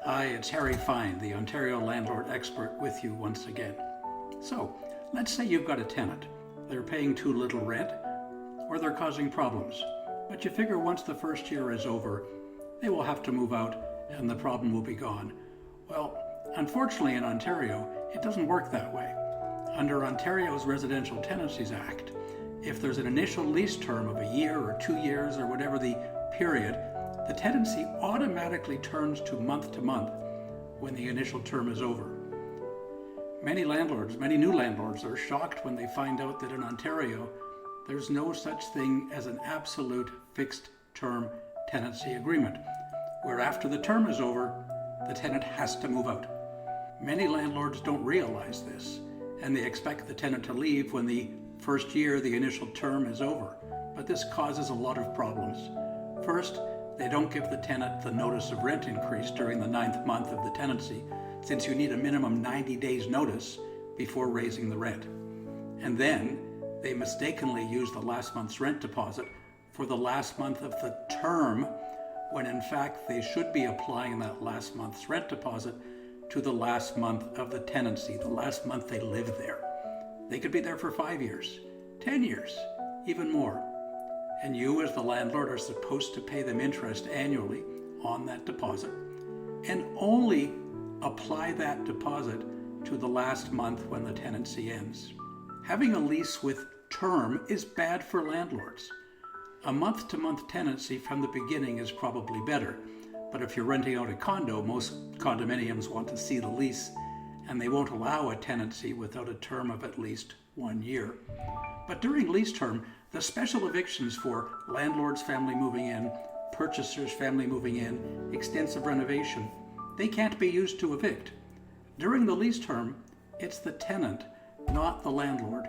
Hi, it's Harry Fine, the Ontario landlord expert with you once again. So, let's say you've got a tenant. They're paying too little rent, or they're causing problems. But you figure once the first year is over, they will have to move out and the problem will be gone. Well, unfortunately in Ontario, it doesn't work that way. Under Ontario's Residential Tenancies Act, if there's an initial lease term of a year or 2 years or whatever the period, the tenancy automatically turns to month when the initial term is over. Many new landlords are shocked when they find out that in Ontario, there's no such thing as an absolute fixed term tenancy agreement, where after the term is over, the tenant has to move out. Many landlords don't realize this, and they expect the tenant to leave when the first year, the initial term is over. But this causes a lot of problems. First, they don't give the tenant the notice of rent increase during the 9th month of the tenancy, since you need a minimum 90 days notice before raising the rent. And then they mistakenly use the last month's rent deposit for the last month of the term, when in fact they should be applying that last month's rent deposit to the last month of the tenancy, the last month they live there. They could be there for 5 years, 10 years, even more. And you as the landlord are supposed to pay them interest annually on that deposit and only apply that deposit to the last month when the tenancy ends. Having a lease with term is bad for landlords. A month-to-month tenancy from the beginning is probably better, but if you're renting out a condo, most condominiums want to see the lease and they won't allow a tenancy without a term of at least 1 year. But during lease term, the special evictions for landlord's family moving in, purchaser's family moving in, extensive renovation, they can't be used to evict. During the lease term, it's the tenant, not the landlord,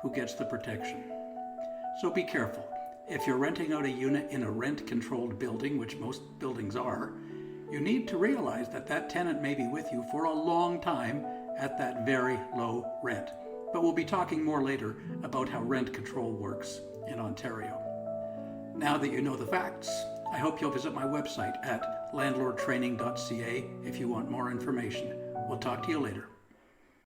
who gets the protection. So be careful. If you're renting out a unit in a rent-controlled building, which most buildings are, you need to realize that that tenant may be with you for a long time at that very low rent. But we'll be talking more later about how rent control works in Ontario. Now that you know the facts, I hope you'll visit my website at landlordtraining.ca if you want more information. We'll talk to you later.